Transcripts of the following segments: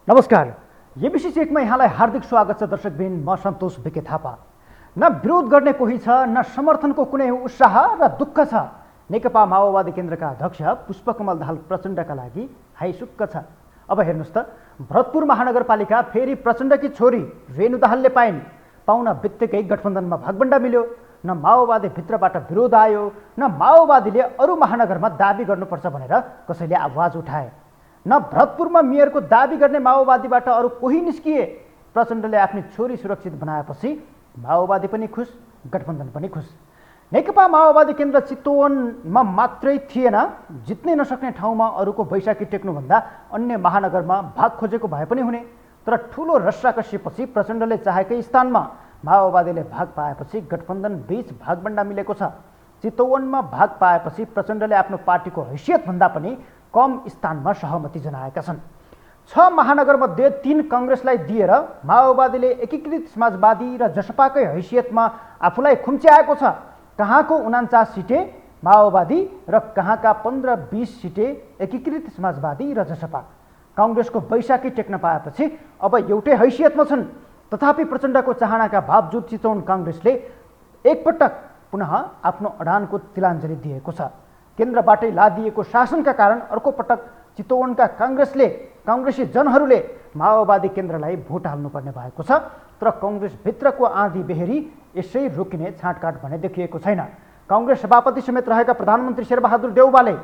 नमस्कार। एबिसी चेकमा यहाँलाई हार्दिक स्वागत छ दर्शकबिन। म सन्तोष बिके थापा। न विरोध गर्ने कोही छ, न समर्थनको कुनै उत्साह र दुःख छ। नेकपा माओवादी केन्द्रका अध्यक्ष पुष्पकमल दाहाल प्रचण्डका लागि हाइसुक्क छ। अब हेर्नुस् त, भरतपुर महानगरपालिका फेरि प्रचण्डकी छोरी रेणु दाहालले पाइन्। पाउन बित्तिकै गठबन्धनमा भागबण्डा मिल्यो। न माओवादी भित्रबाट विरोध आयो, न माओवादीले अरू महानगरमा दाबी गर्नुपर्छ भनेर कसैले आवाज उठाए। न भरतपुरमा मेयरको दाबी गर्ने माओवादीबाट अरू कोही निस्किए। प्रचण्डले आफ्नी छोरी सुरक्षित बनाएपछि माओवादी पनि खुस, गठबन्धन पनि खुस। नेकपा माओवादी केन्द्र चितवनमा मात्रै थिएन, जित्नै नसक्ने ठाउँमा अरूको बैशाखी टेक्नुभन्दा अन्य महानगरमा भाग खोजेको भए पनि हुने। तर ठुलो रस्साकसीपछि प्रचण्डले चाहेकै स्थानमा माओवादीले भाग पाएपछि गठबन्धन बीच भागबण्डा मिलेको छ। चितवनमा भाग पाएपछि प्रचण्डले आफ्नो पार्टीको हैसियतभन्दा पनि कम स्थानमा सहमति जनाएका छन्। 6 महानगरमध्ये 3 काङ्ग्रेसलाई दिएर माओवादीले एकीकृत समाजवादी र जसपाकै हैसियतमा आफूलाई खुम्च्याएको छ। कहाँको 49 सिटे माओवादी र कहाँका 15-20 सिटे एकीकृत समाजवादी र जसपा। काङ्ग्रेसको बैशाखी टेक्न पाएपछि अब एउटै हैसियतमा छन्। तथापि प्रचण्डको चाहनाका बावजुद चितवन काङ्ग्रेसले एकपटक पुनः आफ्नो अडानको तिलाञ्जली दिएको छ। केन्द्रबाटै लादिएको शासनका कारण अर्को पटक चितवनका काङ्ग्रेसी जनहरूले माओवादी केन्द्रलाई भोट हाल्नुपर्ने भएको छ। तर काङ्ग्रेसभित्रको आँधी बेहेरी यसै रोकिने छाँटकाँट भने देखिएको छैन। काङ्ग्रेस सभापति समेत रहेका प्रधानमन्त्री शेरबहादुर देउवाले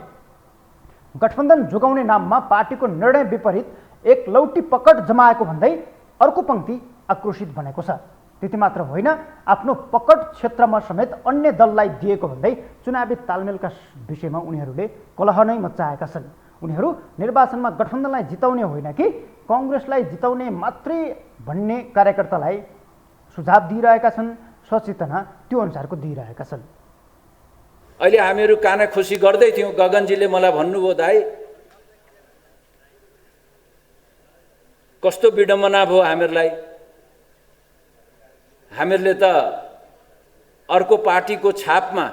गठबन्धन जोगाउने नाममा पार्टीको निर्णय विपरीत एक लौटी पकड जमाएको भन्दै अर्को पङ्क्ति आक्रोशित बनेको छ। त्यति मात्र होइन, आफ्नो पकड क्षेत्रमा समेत अन्य दललाई दिएको भन्दै चुनावी तालमेलका विषयमा उनीहरूले कलह नै मचाएका छन्। उनीहरू निर्वाचनमा गठबन्धनलाई जिताउने होइन कि काङ्ग्रेसलाई जिताउने मात्रै भन्ने कार्यकर्तालाई सुझाव दिइरहेका छन्। सचेतना त्यो अनुसारको दिइरहेका छन्। अहिले हामीहरू काना खुसी गर्दै थियौँ। गगनजीले मलाई भन्नुभयो, दाइ कस्तो विडम्बना भयो हामीहरूलाई। हामीहरूले त अर्को पार्टीको छापमा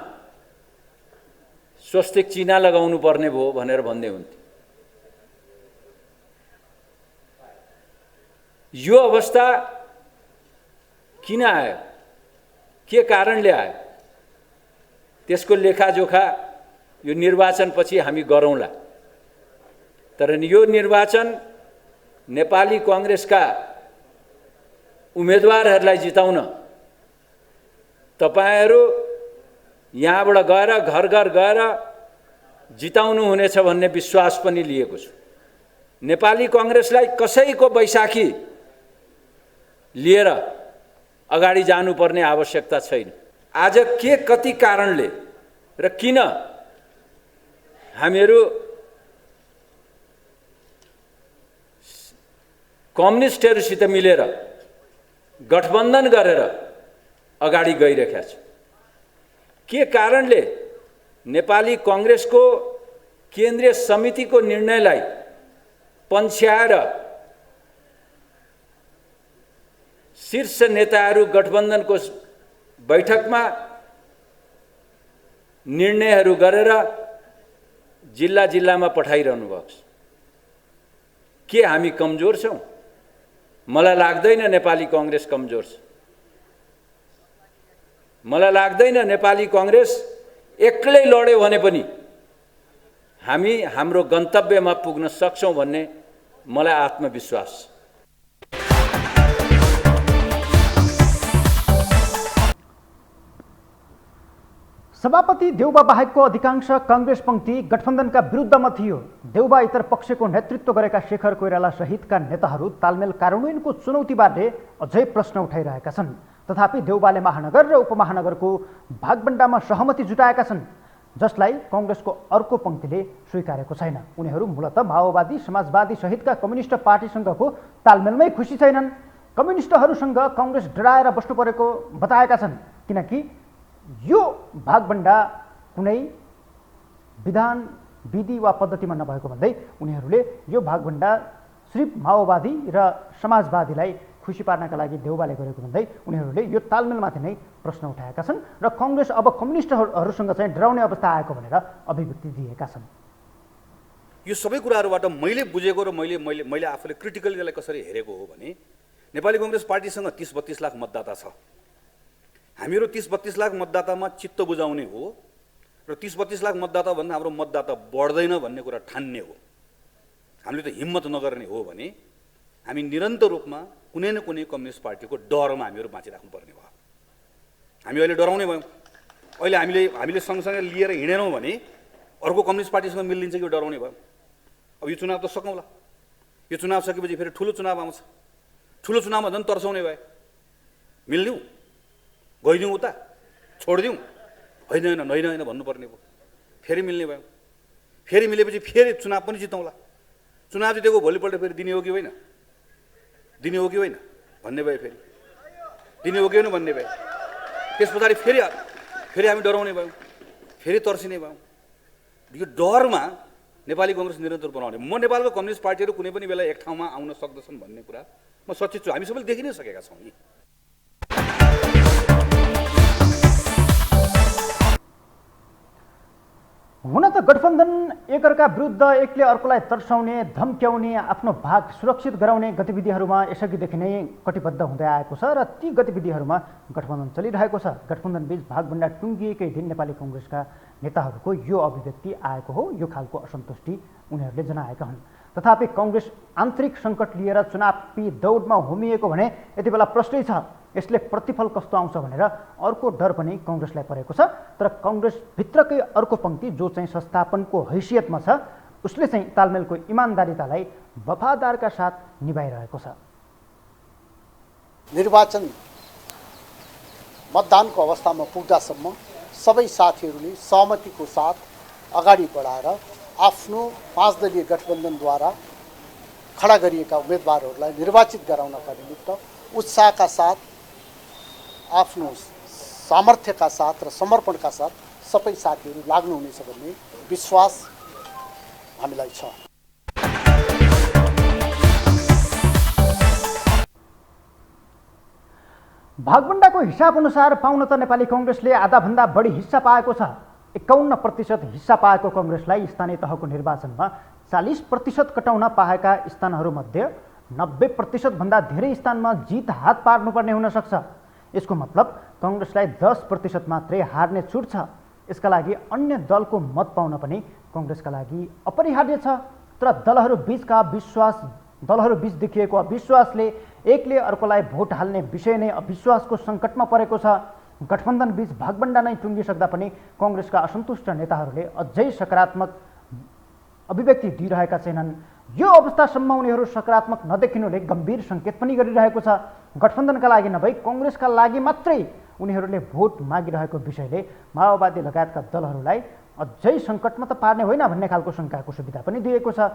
स्वस्तिक चिना लगाउनु पर्ने भयो भनेर भन्दै हुन्थे। यो अवस्था किन आयो, के कारणले आयो, त्यसको लेखाजोखा यो निर्वाचनपछि हामी गरौँला। तर यो निर्वाचन नेपाली काङ्ग्रेसका उम्मेदवारहरूलाई जिताउन तपाईहरू यहाँबाट गएर घर घर गएर जिताउनु हुनेछ भन्ने विश्वास पनि लिएको छु। नेपाली काङ्ग्रेसलाई कसैको बैशाखी लिएर अगाडि जानुपर्ने आवश्यकता छैन। आज के कति कारणले र किन हामीहरू कम्युनिस्टहरूसित मिलेर गठबन्धन गरेर अगाडि गइरहेका छौँ, के कारणले नेपाली काङ्ग्रेसको केन्द्रीय समितिको निर्णयलाई पन्छ्याएर शीर्ष नेताहरू गठबन्धनको बैठकमा निर्णयहरू गरेर जिल्ला जिल्लामा पठाइरहनु भएको छ। के हामी कमजोर छौँ? मलाई लाग्दैन नेपाली काङ्ग्रेस कमजोर छ। मलाई लाग्दैन नेपाली काङ्ग्रेस एक्लै लड्यो भने पनि हामी हाम्रो गन्तव्यमा पुग्न सक्छौँ भन्ने मलाई आत्मविश्वास छ। सभापति देउबा बाहेकको अधिकांश काङ्ग्रेस पङ्क्ति गठबन्धनका विरुद्धमा थियो। देउबा इतर पक्षको नेतृत्व गरेका शेखर कोइराला सहितका नेताहरू तालमेल कार्यान्वयनको चुनौतीबारे अझै प्रश्न उठाइरहेका छन्। तथापि देउबाले महानगर र उपमहानगरको भागबण्डामा सहमति जुटाएका छन्, जसलाई काङ्ग्रेसको अर्को पङ्क्तिले स्वीकारेको छैन। उनीहरू मूलतः माओवादी समाजवादी सहितका कम्युनिस्ट पार्टीसँगको तालमेलमै खुसी छैनन्। कम्युनिस्टहरूसँग काङ्ग्रेस डराएर बस्नु परेको बताएका छन्, किनकि यो भागबण्डा कुनै विधान विधि वा पद्धतिमा नभएको भन्दै उनीहरूले यो भागबण्डा सिर्फ माओवादी र समाजवादीलाई खुसी पार्नका लागि देउबाले गरेको भन्दै उनीहरूले यो तालमेलमाथि नै प्रश्न उठाएका छन् र काङ्ग्रेस अब कम्युनिस्टहरूसँग चाहिँ डराउने अवस्था आएको भनेर अभिव्यक्ति दिएका छन्। यो सबै कुराहरूबाट मैले बुझेको र मैले आफूले क्रिटिकली यसलाई कसरी हेरेको हो भने नेपाली कांग्रेस पार्टीसँग 30-32 लाख मतदाता छ। हामीहरू 30-32 लाख मतदातामा चित्त बुझाउने हो र 30-32 लाख मतदाता भन्दा हाम्रो मतदाता बढ्दैन भन्ने कुरा ठान्ने हो। हामीले त हिम्मत नगर्ने हो भने हामी निरन्तर रूपमा कुनै न कुनै कम्युनिस्ट पार्टीको डरमा हामीहरू बाँचिराख्नु पर्ने भयो। हामी अहिले डराउने भयौँ। अहिले हामीले सँगसँगै लिएर हिँडेनौँ भने अर्को कम्युनिस्ट पार्टीसँग मिलिन्छ कि डराउने भयो। अब यो चुनाव त सकौँला। यो चुनाव सकेपछि फेरि ठुलो चुनाव आउँछ। ठुलो चुनावमा झन् तर्साउने भए मिल्दिउँ, गइदिउँ उता, छोडिदिउँ, होइन भन्नुपर्ने भयो। फेरि मिल्ने भयो। फेरि मिलेपछि फेरि चुनाव पनि जितौँला। चुनाव जितेको भोलिपल्ट फेरि दिने हो कि होइन, दिने हो कि होइन भन्ने भए, फेरि दिने हो कि होइन भन्ने भए, त्यस पछाडि फेरि हामी डराउने भयौँ, फेरि तर्सिने भयौँ। यो डरमा नेपाली कांग्रेस निरन्तर बनाउने। म नेपालको कम्युनिस्ट पार्टीहरू कुनै पनि बेला एक ठाउँमा आउन सक्दछन् भन्ने कुरा म सचेत छु। हामी सबैले देखि नै सकेका छौँ नि। हुन त गठबन्धन एकअर्का विरुद्ध एकले अर्कोलाई तर्साउने, धम्क्याउने, आफ्नो भाग सुरक्षित गराउने गतिविधिहरूमा यसअघिदेखि नै कटिबद्ध हुँदै आएको छ र ती गतिविधिहरूमा गठबन्धन चलिरहेको छ। गठबन्धनबीच भागभण्डा टुङ्गिएकै दिन नेपाली कांग्रेसका नेताहरूको यो अभिव्यक्ति आएको हो। यो खालको असन्तुष्टि उनीहरूले जनाएका हुन्। तथापि कांग्रेस आन्तरिक सङ्कट लिएर चुनावी दौडमा होमिएको भने यति बेला प्रश्नै छ यसले प्रतिफल कस्तो आउँछ भनेर अर्को डर पनि कांग्रेसलाई परेको छ। तर कांग्रेसभित्रकै अर्को पङ्क्ति जो चाहिँ संस्थापनको हैसियतमा छ उसले चाहिँ तालमेलको इमान्दारितालाई वफादारका साथ निभाइरहेको छ। निर्वाचन मतदानको अवस्थामा पुग्दासम्म सबै साथीहरूले सहमतिको साथ अगाडि बढाएर आफ्नो 5 दलीय गठबन्धनद्वारा खडा गरिएका उम्मेदवारहरूलाई निर्वाचित गराउनका निमित्त उत्साहका साथ, आफ्नो सामर्थ्यका साथ र समर्पणका साथ सबै साथीहरू लाग्नुहुनेछ भन्ने विश्वास हामीलाई छ। भागभण्डाको हिसाब अनुसार पाउन त नेपाली कांग्रेसले आधाभन्दा बढी हिस्सा पाएको छ। 51% हिस्सा पाएको कांग्रेसलाई स्थानीय तहको निर्वाचनमा 40% कटाउन पाएका स्थानहरूमध्ये 90% भन्दा धेरै स्थानमा जित हात पार्नुपर्ने हुन सक्छ। यसको मतलब कांग्रेसलाई 10% मात्रै हार्ने छुट छ। यसका लागि अन्य दलको मत पाउन पनि कांग्रेसका लागि अपरिहार्य छ। तर दलहरूबीच देखिएको अविश्वासले एकले अर्कोलाई भोट हाल्ने विषय नै अविश्वासको सङ्कटमा परेको छ। गठबन्धनबीच भागभण्डा नै टुङ्गिसक्दा पनि कांग्रेसका असन्तुष्ट नेताहरूले अझै सकारात्मक अभिव्यक्ति दिइरहेका छैनन्। यो अवस्थासम्म उनीहरू सकारात्मक नदेखिनुले गम्भीर सङ्केत पनि गरिरहेको छ। गठबन्धनका लागि नभई कांग्रेसका लागि मात्रै उनीहरूले भोट मागिरहेको विषयले माओवादी लगायतका दलहरूलाई अझै सङ्कटमा त पार्ने होइन भन्ने खालको शङ्काको सुविधा पनि दिएको छ।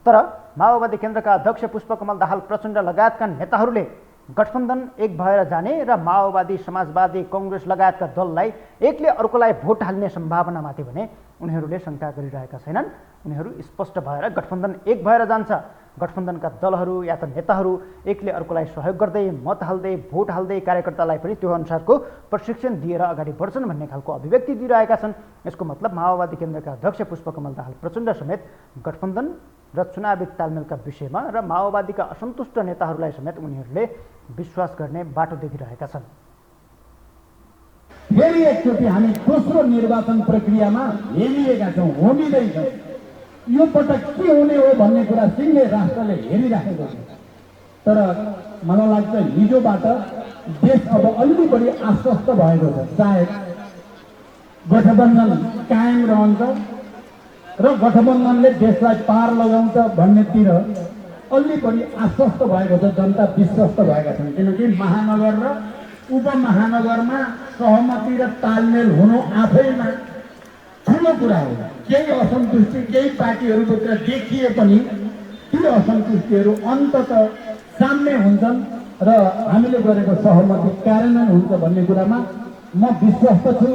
तर माओवादी केन्द्रका अध्यक्ष पुष्पकमल दाहाल प्रचण्ड लगायतका नेताहरूले गठबन्धन एक भएर जाने र माओवादी, समाजवादी, कांग्रेस लगायतका दललाई एकले अर्कोलाई भोट हाल्ने सम्भावनामाथि भने उनीहरूले शङ्का गरिरहेका छैनन्। उनीहरू स्पष्ट भएर गठबन्धन एक भएर जान्छ। गठबन्धनका दलहरू या त नेताहरू एकले अर्कोलाई सहयोग गर्दै, मत हाल्दै, भोट हाल्दै कार्यकर्तालाई पनि त्यो अनुसारको प्रशिक्षण दिएर अगाडि बढ्छन् भन्ने खालको अभिव्यक्ति दिइरहेका छन्। यसको मतलब माओवादी केन्द्रका अध्यक्ष पुष्पकमल दाहाल प्रचण्ड समेत गठबन्धन र चुनावी तालमेलका विषयमा र माओवादीका असन्तुष्ट नेताहरूलाई समेत उनीहरूले विश्वास गर्ने बाटो देखिरहेका छन्। फेरि एकचोटि हामी दोस्रो निर्वाचन प्रक्रियामा हेरिएका छौँ, होमिँदैछौँ। यो पटक के हुने हो भन्ने कुरा सिङ्गे राष्ट्रले हेरिराखेको छ। तर मलाई लाग्छ हिजोबाट देश अब अलि बढी आश्वस्त भएको छ। सायद गठबन्धन कायम रहन्छ र गठबन्धनले देशलाई पार लगाउँछ भन्नेतिर अलि बढी आश्वस्त भएको छ। जनता विश्वस्त भएका छन्, किनकि महानगर र उपमहानगरमा सहमति र तालमेल हुनु आफैमा ठुलो कुरा हो। केही असन्तुष्टि केही पार्टीहरूभित्र देखिए पनि ती असन्तुष्टिहरू अन्ततः साम्य हुन्छन् र हामीले गरेको सहमति कार्यान्वयन हुन्छ भन्ने कुरामा म विश्वस्त छु।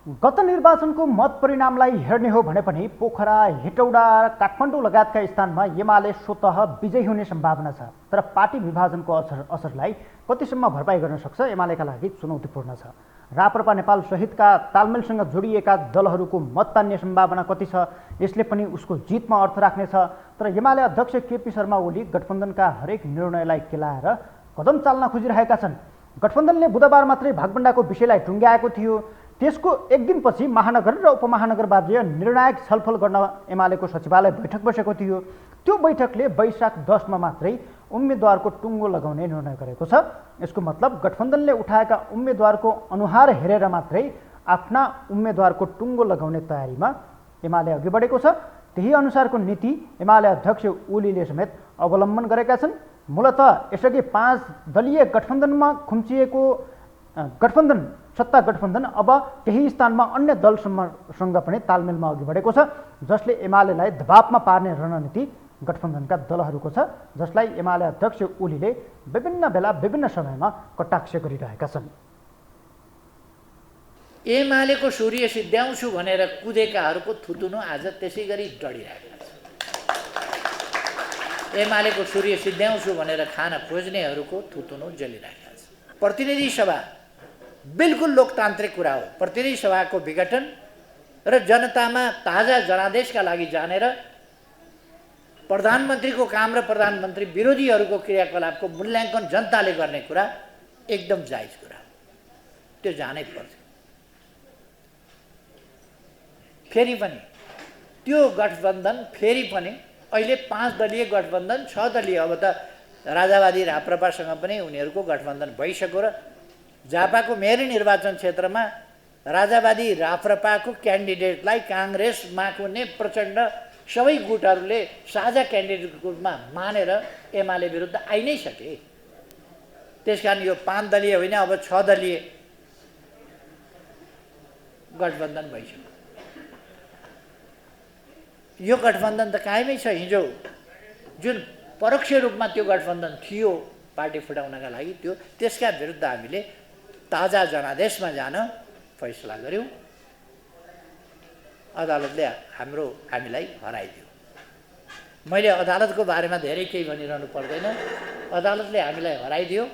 गत निर्वाचनको मत परिणामलाई हेर्ने हो भने पनि पोखरा, हेटौडा र काठमाडौँ लगायतका स्थानमा एमाले स्वतः विजयी हुने सम्भावना छ। तर पार्टी विभाजनको असरलाई कतिसम्म भरपाई गर्न सक्छ एमालेका लागि चुनौतीपूर्ण छ। राप्रपा नेपाल सहितका तालमेलसँग जोडिएका दलहरूको मत तान्ने सम्भावना कति छ, यसले पनि उसको जितमा अर्थ राख्नेछ। तर एमाले अध्यक्ष केपी शर्मा ओली गठबन्धनका हरेक निर्णयलाई केलाएर कदम चाल्न खोजिरहेका छन्। गठबन्धनले बुधबार मात्रै भागबण्डाको विषयलाई टुङ्ग्याएको थियो। त्यसको एक दिनपछि महानगर र उपमहानगरवादीय निर्णायक छलफल गर्न एमालेको सचिवालय बैठक बसेको थियो। त्यो बैठकले वैशाख 10 मा मात्रै उम्मेदवारको टुङ्गो लगाउने निर्णय गरेको छ। यसको मतलब गठबन्धनले उठाएका उम्मेदवारको अनुहार हेरेर मात्रै आफ्ना उम्मेदवारको टुङ्गो लगाउने तयारीमा एमाले अघि बढेको छ। त्यही अनुसारको नीति एमाले अध्यक्ष ओलीले समेत अवलम्बन गरेका छन्। मूलतः यसअघि 5 दलीय गठबन्धनमा खुम्चिएको सत्ता गठबन्धन अब त्यही स्थानमा अन्य दलसँग पनि तालमेलमा अघि बढेको छ, जसले एमालेलाई दबावमा पार्ने रणनीति गठबन्धनका दलहरूको छ, जसलाई एमाले अध्यक्ष ओलीले विभिन्न बेला विभिन्न समयमा कटाक्ष गरिरहेका छन्। एमालेको सूर्य सिद्ध्याउँछु भनेर कुदेकाहरूको थुतुनो आज त्यसै गरी डढिरहेको छ। एमालेको सूर्य सिद्ध्याउँछु भनेर खान खोज्नेहरूको थुतुनो जलिरहेको छ। प्रतिनिधि सभा बिल्कुल लोकतान्त्रिक कुरा हो। प्रतिनिधि सभाको विघटन र जनतामा ताजा जनादेशका लागि जानेर प्रधानमन्त्रीको काम र प्रधानमन्त्री विरोधीहरूको क्रियाकलापको मूल्याङ्कन जनताले गर्ने कुरा एकदम जायज कुरा हो। त्यो जानै पर्थ्यो। फेरि पनि त्यो गठबन्धन फेरि पनि अहिले 5 दलीय गठबन्धन 6 दलीय अब त राजावादी राप्रपासँग पनि उनीहरूको गठबन्धन भइसक्यो र झापाको मेरै निर्वाचन क्षेत्रमा राजावादी राप्रपाको क्यान्डिडेटलाई काङ्ग्रेस माकुने प्रचण्ड सबै गुटहरूले साझा क्यान्डिडेटको रूपमा मानेर एमाले विरुद्ध आइ नै सके। त्यसकारण यो 5 दलीय होइन, अब 6 दलीय गठबन्धन भइसक्यो। यो गठबन्धन त कायमै छ। हिजो जुन परोक्ष रूपमा त्यो गठबन्धन थियो पार्टी फुटाउनका लागि, त्यसका विरुद्ध हामीले ताजा जनादेशमा जान फैसला गर्यौँ। अदालतले हामीलाई हराइदियो। मैले अदालतको बारेमा धेरै केही भनिरहनु पर्दैन। अदालतले हामीलाई हराइदियो।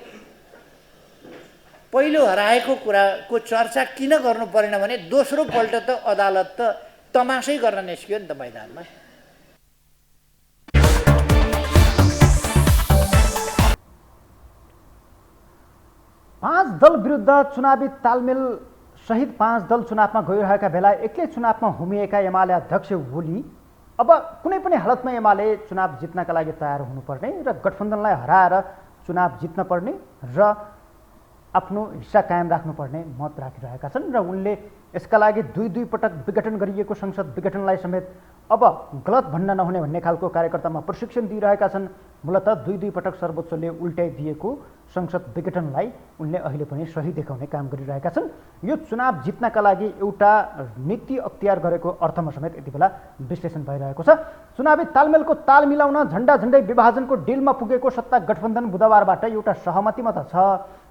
पहिलो हराएको कुराको चर्चा किन गर्नु परेन भने दोस्रो पल्ट त अदालत त तमासै गर्न निस्क्यो नि त मैदानमा। पाँच दल विरुद्ध चुनावी तालमेल सहित 5 दल चुनावमा गइरहेका बेला एक्लै चुनावमा होमिएका एमाले अध्यक्ष ओली अब कुनै पनि हालतमा एमाले चुनाव जित्नका लागि तयार हुनुपर्ने र गठबन्धनलाई हराएर चुनाव जित्न पर्ने र आफ्नो हिस्सा कायम राख्नुपर्ने मत राखिरहेका छन्। र उनले यसका लागि दुई पटक विघटन गरिएको संसद विघटनलाई समेत अब गलत भन्न नहुने भन्ने खालको कार्यकर्तामा प्रशिक्षण दिइरहेका छन्। मूलतः दुई पटक सर्वोच्चले उल्टाइदिएको संसद विघटनलाई उनले अहिले पनि सही देखाउने काम गरिरहेका छन्। यो चुनाव जित्नका लागि एउटा नीति अख्तियार गरेको अर्थमा समेत यति बेला विश्लेषण भइरहेको छ। चुनावी तालमेलको ताल मिलाउन झन्डै विभाजनको डिलमा पुगेको सत्ता गठबन्धन बुधबारबाट एउटा सहमतिमा त छ।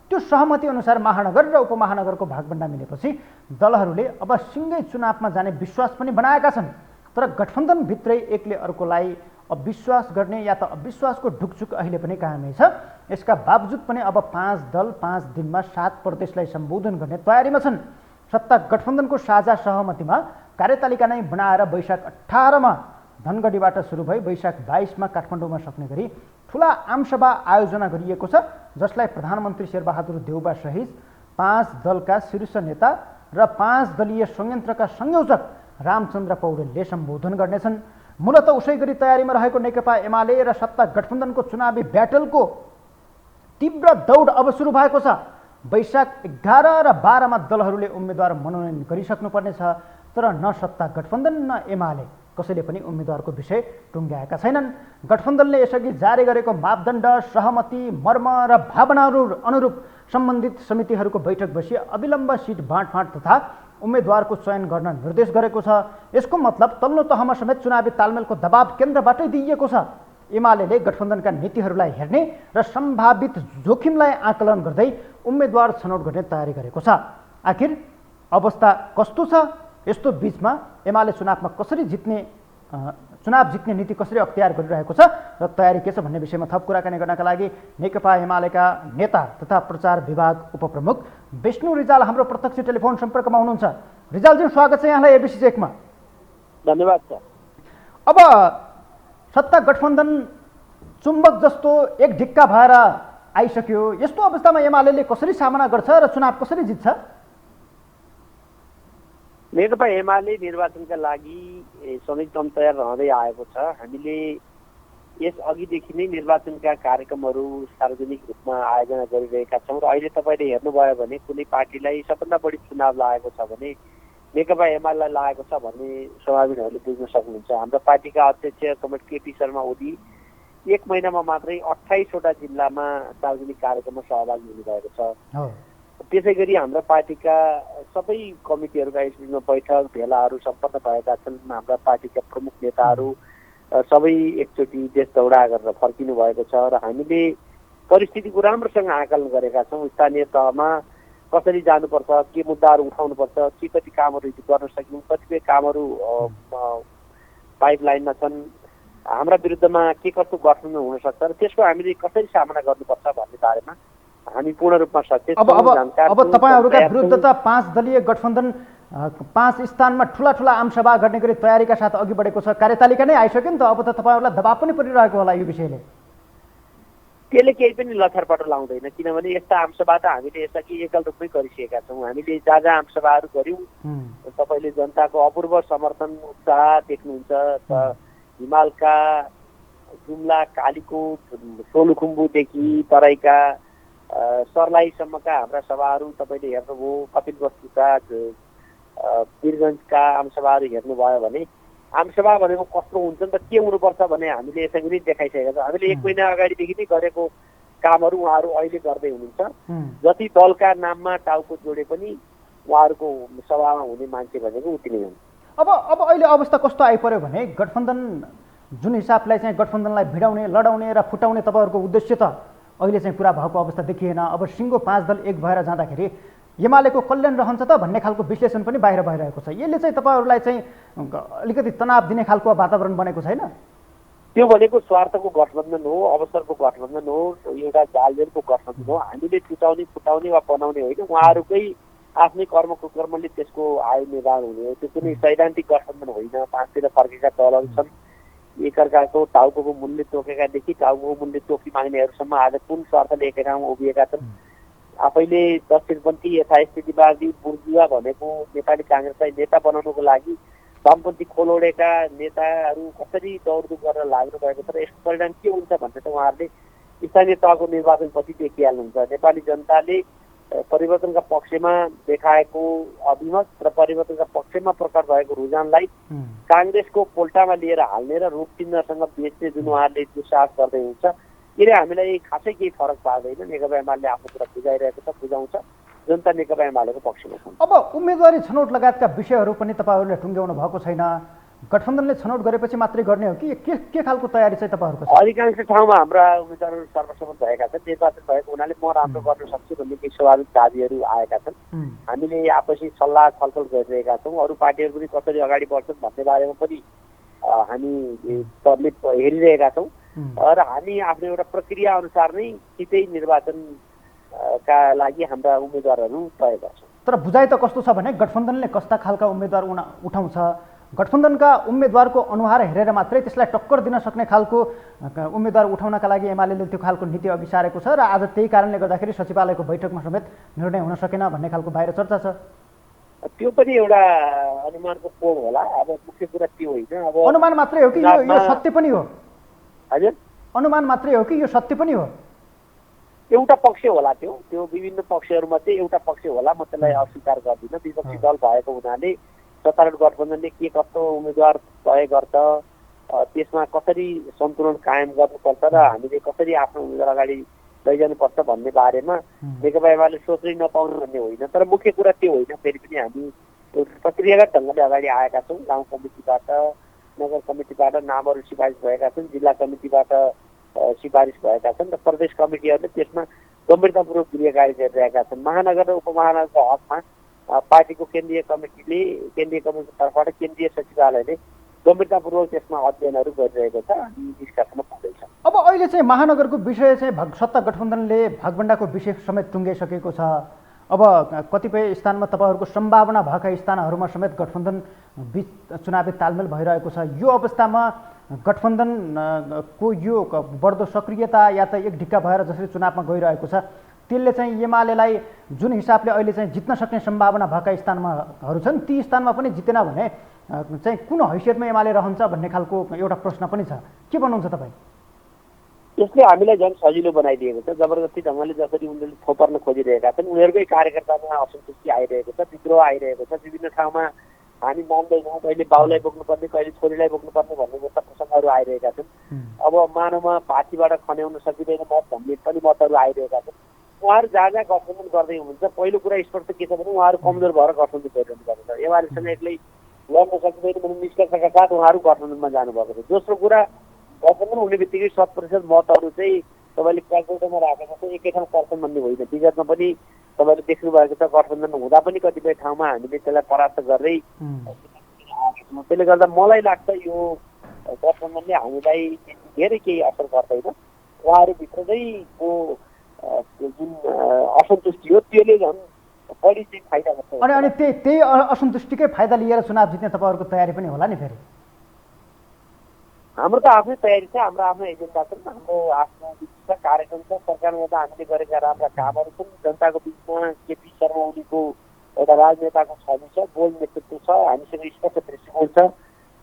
त्यो सहमति अनुसार महानगर र उपमहानगरको भागबण्डा मिलेपछि दलहरूले अब सिँगै चुनावमा जाने विश्वास पनि बनाएका छन्। तर गठबन्धनभित्रै एकले अर्कोलाई अविश्वास गर्ने या त अविश्वासको ढुकचुक अहिले पनि कायमै छ। यसका बावजुद पनि अब 5 दल 5 दिनमा 7 प्रदेशलाई सम्बोधन गर्ने तयारीमा छन्। सत्ता गठबन्धनको साझा सहमतिमा कार्यतालिका नै बनाएर वैशाख 18 मा धनगढीबाट सुरु भई वैशाख 22 मा काठमाडौँमा सक्ने गरी ठुला आमसभा आयोजना गरिएको छ, जसलाई प्रधानमन्त्री शेरबहादुर देउबा सहित 5 दलका शीर्ष नेता र 5 दलीय संयन्त्रका संयोजक रामचन्द्र पौडेलले सम्बोधन गर्नेछन्। मूलतः उसै गरी तयारीमा रहेको नेकपा एमाले र सत्ता गठबन्धनको चुनावी ब्याटलको तीव्र दौड अब सुरु भएको छ। वैशाख 11 र 12 मा दलहरूले उम्मेदवार मनोनयन गरिसक्नुपर्ने छ। तर न सत्ता गठबन्धन न एमाले कसैले पनि उम्मेदवारको विषय टुङ्ग्याएका छैनन्। गठबन्धनले यसअघि जारी गरेको मापदण्ड, सहमति, मर्म र भावनाहरू अनुरूप सम्बन्धित समितिहरूको बैठक बसी अविलम्ब सिट बाँडफाँड तथा उम्मेदवारको चयन गर्न निर्देश गरेको छ। यसको मतलब तल्लो तहमा समेत चुनावी तालमेलको दबाव केन्द्रबाटै दिइएको छ। एमालेले गठबन्धनका नीतिहरूलाई हेर्ने र सम्भावित जोखिमलाई आकलन गर्दै उम्मेदवार छनौट गर्ने तयारी गरेको छ। आखिर अवस्था कस्तो छ? यस्तो बिचमा एमाले चुनाव जित्ने नीति कसरी अख्तियार गरिरहेको छ र तयारी के छ भन्ने विषयमा थप कुराकानी गर्नका लागि नेकपा एमालेका नेता तथा प्रचार विभाग उपप्रमुख विष्णु रिजाल हाम्रो प्रत्यक्ष टेलिफोन सम्पर्कमा हुनुहुन्छ। रिजालजी, स्वागत छ यहाँलाई एबिसी चेकमा। धन्यवाद सर। अब सत्ता गठबन्धन चुम्बक जस्तो एक ढिक्का भएर आइसक्यो, यस्तो अवस्थामा एमाले कसरी सामना गर्छ र चुनाव कसरी जित्छ? नेकपा एमाले निर्वाचनका लागि सधैँ दम तयार रहँदै आएको छ। हामीले यस अघिदेखि नै निर्वाचनका कार्यक्रमहरू सार्वजनिक रूपमा आयोजना गरिरहेका छौँ र अहिले तपाईँले हेर्नुभयो भने कुनै पार्टीलाई सबभन्दा बढी चुनाव लागेको छ भने नेकपा एमालेलाई लागेको छ भन्ने स्वाभाविकहरूले बुझ्न सक्नुहुन्छ। हाम्रो पार्टीका अध्यक्ष कमरेड केपी शर्मा ओली 1 महिनामा मात्रै 28वटा जिल्लामा सार्वजनिक कार्यक्रममा सहभागी हुनुभएको छ। त्यसै गरी हाम्रा पार्टीका सबै कमिटीहरूका स्टेजमा बैठक भेलाहरू सम्पन्न भएका छन्। हाम्रा पार्टीका प्रमुख नेताहरू सबै एकचोटि देश दौडा गरेर फर्किनु भएको छ र हामीले परिस्थितिको राम्रोसँग आकलन गरेका छौँ। स्थानीय तहमा कसरी जानुपर्छ, के मुद्दाहरू उठाउनुपर्छ, के कति कामहरू गर्न सक्यौँ, कतिपय कामहरू पाइपलाइनमा छन्, हाम्रा विरुद्धमा के कस्तो गठबन्धन हुनसक्छ र त्यसको हामीले कसरी सामना गर्नुपर्छ भन्ने बारेमा हामी पूर्ण रूपमा सचेत छौँ। अब तपाईँहरूका विरुद्ध त 5 दलीय गठबन्धन 5 स्थानमा ठुला आमसभा गर्ने गरी तयारीका साथ अघि बढेको छ। कार्यतालिका नै आइसक्यो नि त, अब त तपाईँहरूलाई दबाब पनि परिरहेको होला यो विषयले। त्यसले केही पनि लथरपट लाउँदैन, किनभने यस्ता आमसभा त हामीले यस्ता कि एकल रूपमै गरिसकेका छौँ। हामीले जहाँ आमसभाहरू गऱ्यौँ तपाईँले जनताको अपूर्व समर्थन उत्साह देख्नुहुन्छ। हिमालका जुम्ला, कालीकोट, सोलुखुम्बुदेखि तराईका सर्लाहीसम्मका हाम्रा सभाहरू तपाईँले हेर्नुभयो। कपिलवस्तुका वीरगञ्जका आमसभाहरू हेर्नुभयो भने आमसभा भनेको कस्तो हुन्छ नि त, के हुनुपर्छ भने हामीले यसरी पनि देखाइसकेका छौँ। हामीले 1 महिना अगाडिदेखि नै गरेको कामहरू उहाँहरू अहिले गर्दै हुनुहुन्छ। जति दलका नाममा टाउको जोडे पनि उहाँहरूको सभामा हुने मान्छे भनेको उति नै हुन्। अब अहिले अवस्था कस्तो आइपर्यो भने गठबन्धन जुन हिसाबलाई चाहिँ गठबन्धनलाई भिडाउने, लडाउने र फुटाउने तपाईँहरूको उद्देश्य त अहिले चाहिँ पुरा भएको अवस्था देखिएन। अब सिङ्गो 5 दल एक भएर जाँदाखेरि एमालेको कल्याण रहन्छ त भन्ने खालको विश्लेषण पनि बाहिर भइरहेको छ। यसले चाहिँ तपाईँहरूलाई चाहिँ अलिकति तनाव दिने खालको वातावरण बनेको छैन? त्यो भनेको स्वार्थको गठबन्धन हो, अवसरको गठबन्धन हो, एउटा जालजेलको गठबन्धन हो। हामीले छुटाउने, फुटाउने वा बनाउने होइन, उहाँहरूकै आफ्नै कर्मको कर्मले त्यसको आय निर्वाह हुने हो। त्यो कुनै सैद्धान्तिक गठबन्धन होइन। 5तिर फर्केका दलहरू छन्, एकअर्काको टाउको मूल्य तोकेकादेखि टाउको मूल्य तोकी माग्नेहरूसम्म आज कुन स्वार्थले एकै ठाउँमा उभिएका छन्। आफैले दक्षिणपन्थी यथास्थितिवादी बुर्जुवा भनेको नेपाली काङ्ग्रेसलाई नेता बनाउनको लागि वामपन्थी खोलोडेका नेताहरू कसरी दौडधुप गरेर लाग्नु भएको छ र यसको परिणाम के हुन्छ भन्ने त उहाँहरूले स्थानीय तहको निर्वाचनपछि देखिहाल्नुहुन्छ। नेपाली जनताले परिवर्तनका पक्षमा देखाएको अभिमत र परिवर्तनका पक्षमा प्रकट भएको रुझानलाई काङ्ग्रेसको पोल्टामा लिएर हाल्ने र रूप चिन्हसँग बेच्ने जुन उहाँहरूले दुस्साहस गर्दै हुन्छ, यसले हामीलाई खासै केही फरक पार्दैन। नेकपा एमाले आफ्नो कुरा बुझाइरहेको छ, बुझाउँछ। जनता नेकपा एमालेको पक्षमा छन्। अब उम्मेदवारी छनौट लगायतका विषयहरू पनि तपाईँहरूले टुङ्ग्याउनु भएको छैन। गठबन्धनले छनौट गरेपछि मात्रै गर्ने हो कि के खालको तयारी चाहिँ तपाईँहरूको छ? अधिकांश ठाउँमा हाम्रा उम्मेदवारहरू सर्वसम्मत भएका छन्। निर्वाचन भएको हुनाले म राम्रो गर्न सक्छु भन्ने केही स्वाभाविक दाबीहरू आएका छन्। हामीले आपसी सल्लाह छलफल गरिरहेका छौँ। अरू पार्टीहरू पनि कसरी अगाडि बढ्छन् भन्ने बारेमा पनि हामी हेरिरहेका छौँ र हामी आफ्नो एउटा प्रक्रिया अनुसार नै छिटै निर्वाचनका लागि हाम्रा उम्मेदवारहरू तय गर्छौँ। तर बुझाइ त कस्तो छ भने गठबन्धनले कस्ता खालका उम्मेदवार उठाउँछ, गठबन्धनका उम्मेदवारको अनुहार हेरेर मात्रै त्यसलाई टक्कर दिन सक्ने खालको उम्मेदवार उठाउनका लागि एमालेले त्यो खालको नीति अघि सारेको छ र आज त्यही कारणले गर्दाखेरि सचिवालयको बैठकमा समेत निर्णय हुन सकेन भन्ने खालको बाहिर चर्चा छ। त्यो पनि एउटा अनुमानको पोल होला। अब मुख्य कुरा त्यो होइन। अब अनुमान मात्रै हो कि यो सत्य पनि हो? हजुर, अनुमान मात्रै हो कि यो सत्य पनि हो? एउटा पक्ष होला। त्यो विभिन्न पक्षहरूमध्ये एउटा पक्ष होला। म त्यसलाई अस्वीकार गर्दिनँ। विपक्षी दल भएको हुनाले सत्तारूढ गठबन्धनले के कस्तो उम्मेदवार तय गर्छ, त्यसमा कसरी सन्तुलन कायम गर्नुपर्छ र हामीले कसरी आफ्नो उम्मेदवार अगाडि लैजानुपर्छ भन्ने बारेमा नेकपा एमाले सोच्नै नपाउनु भन्ने होइन। तर मुख्य कुरा त्यो होइन। फेरि पनि हामी एउटा प्रक्रियागत ढङ्गले अगाडि आएका छौँ। गाउँ कमिटीबाट, नगर कमिटीबाट नामहरू सिफारिस भएका छन्, जिल्ला कमिटीबाट सिफारिस भएका छन् र प्रदेश कमिटीहरूले त्यसमा गम्भीरतापूर्वक गृह कार्य गरिरहेका छन्। महानगर र उपमहानगरको हकमा पार्टीको केन्द्रीय कमिटीको तर्फबाट केन्द्रीय सचिवालयले गम्भीरतापूर्वक त्यसमा अध्ययनहरू गरिरहेको छ अनि निष्कर्षमा पुग्दैछ। अब अहिले चाहिँ महानगरको विषय चाहिँ सत्ता गठबन्धनले भागभण्डाको विषय समेत टुङ्गाइसकेको छ। अब कतिपय स्थानमा तपाईँहरूको सम्भावना भएका स्थानहरूमा समेत गठबन्धन बिच चुनावी तालमेल भइरहेको छ। यो अवस्थामा गठबन्धनको यो बढ्दो सक्रियता या त एक ढिक्का भएर जसरी चुनावमा गइरहेको छ त्यसले चाहिँ एमालेलाई जुन हिसाबले अहिले चाहिँ जित्न सक्ने सम्भावना भएका स्थानमाहरू छन् ती स्थानमा पनि जितेन भने चाहिँ कुन हैसियतमा एमाले रहन्छ भन्ने खालको एउटा प्रश्न पनि छ। के भन्नुहुन्छ तपाईँ? यसले हामीलाई झन् सजिलो बनाइदिएको छ। जबरजस्ती ढङ्गले जसरी उनीहरूले थोपर्न खोजिरहेका छन् उनीहरूकै कार्यकर्तामा असन्तुष्टि आइरहेको छ, विद्रोह आइरहेको छ। विभिन्न ठाउँमा हामी मान्दैनौँ, कहिले बाउलाई बोक्नुपर्ने कहिले छोरीलाई बोक्नुपर्ने भन्ने जस्ता प्रसङ्गहरू आइरहेका छन्। अब मानवमा पार्टीबाट खन्याउन सकिँदैन मत भन्ने पनि मतहरू आइरहेका छन्। उहाँहरू जहाँ जहाँ गठबन्धन गर्दै हुनुहुन्छ पहिलो कुरा स्पष्ट के छ भने उहाँहरू कमजोर भएर गठबन्धन गरिरहनु भएको छ। एमालेसँग एक्लै लड्न सकिँदैन भन्ने निष्कर्षका साथ उहाँहरू गठबन्धनमा जानुभएको छ। दोस्रो कुरा गठबन्धन हुने बित्तिकै 100% मतहरू चाहिँ तपाईँले क्यालकुलेटरमा राखेको छ एकै ठाउँ पर्छन् भन्ने होइन। विगतमा पनि तपाईँले देख्नु भएको छ गठबन्धन हुँदा पनि कतिपय ठाउँमा हामीले त्यसलाई परास्त गर्दै त्यसले गर्दा मलाई लाग्छ यो गठबन्धनले हामीलाई धेरै केही असर गर्दैन। उहाँहरूभित्र चाहिँ जुन असन्तुष्टि हो त्यसले झन् बढी चाहिँ फाइदा गर्छ। अनि त्यही असन्तुष्टिकै फाइदा लिएर चुनाव जित्ने तपाईँहरूको तयारी पनि होला नि फेरि? हाम्रो त आफ्नै तयारी छ, हाम्रो आफ्नो एजेन्डा छ, हाम्रो आफ्नो कार्यक्रम छ। सरकारमा त हामीले गरेका राम्रा कामहरू छन्। जनताको बिचमा केपी शर्मा ओलीको एउटा राजनेताको छवि छ, बोल्ड नेतृत्व छ, हामीसँग स्पष्ट दृष्टिकोण छ।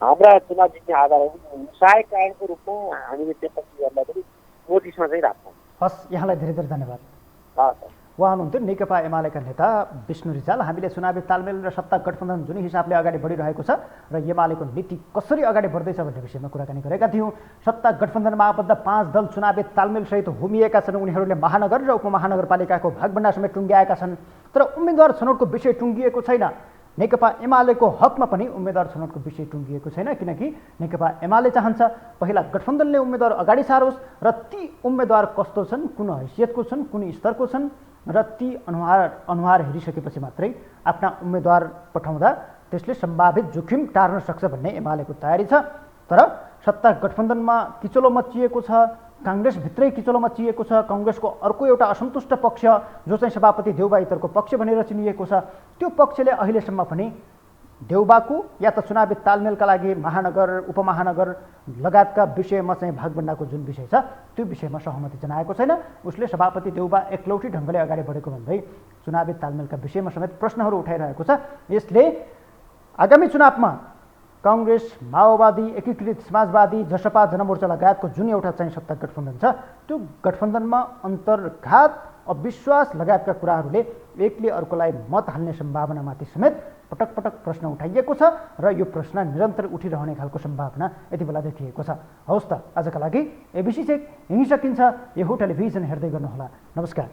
हाम्रा चुनाव जित्ने आधारहरू सहायक कारणको रूपमा हामीले त्यसपछिहरूलाई पनि नोटिसमा चाहिँ राख्छौँ। हस्, यहाँलाई धेरै धेरै धन्यवाद। हस्। उहाँ हुनुहुन्थ्यो नेकपा एमालेका नेता विष्णु रिजाल। हामीले चुनावी तालमेल र सत्ता गठबन्धन जुन हिसाबले अगाडि बढिरहेको छ र एमालेको नीति कसरी अगाडि बढ्दैछ भन्ने विषयमा कुराकानी गरेका थियौँ। सत्ता गठबन्धनमा आबद्ध 5 दल चुनावी तालमेलसहित होमिएका छन्। उनीहरूले महानगर र उपमहानगरपालिकाको भागभण्डा समेत टुङ्ग्याएका छन्। तर उम्मेदवार छनौटको विषय टुङ्गिएको छैन। नेकपा एमालेको हकमा पनि उम्मेदवार छनौटको विषय टुङ्गिएको छैन, किनकि नेकपा एमाले चाहन्छ पहिला गठबन्धनले उम्मेदवार अगाडि सारोस् र ती उम्मेदवार कस्तो छन्, कुन हैसियतको छन्, कुन स्तरको छन् र ती अनुहार हेरिसकेपछि मात्रै आफ्ना उम्मेदवार पठाउँदा त्यसले सम्भावित जोखिम टार्न सक्छ भन्ने एमालेको तयारी छ। तर सत्ता गठबन्धनमा किचलो मचिएको छ, काङ्ग्रेसभित्रै किचलो मचिएको छ। काङ्ग्रेसको अर्को एउटा असन्तुष्ट पक्ष जो चाहिँ सभापति देउबा इतरको पक्ष भनेर चिनिएको छ, त्यो पक्षले अहिलेसम्म पनि देउबाको या त चुनावी तालमेलका लागि महानगर उपमहानगर लगायतका विषयमा चाहिँ भागभण्डाको जुन विषय छ त्यो विषयमा सहमति जनाएको छैन। उसले सभापति देउबा एकलौटी ढङ्गले अगाडि बढेको भन्दै चुनावी तालमेलका विषयमा समेत प्रश्नहरू उठाइरहेको छ। यसले आगामी चुनावमा काङ्ग्रेस, माओवादी, एकीकृत समाजवादी, जसपा, जनमोर्चा लगायतको जुन एउटा चाहिँ सत्ता गठबन्धन छ त्यो गठबन्धनमा अन्तर्घात, अविश्वास लगायतका कुराहरूले एकले अर्कोलाई मत हाल्ने सम्भावनामाथि समेत पटक पटक प्रश्न उठाइएको छ र यो प्रश्न निरन्तर उठिरहने खालको सम्भावना यति बेला देखिएको छ। हवस् त, आजका लागि एबिसी चेक यहीँ सकिन्छ। यो टेलिभिजन हेर्दै गर्नुहोला। नमस्कार।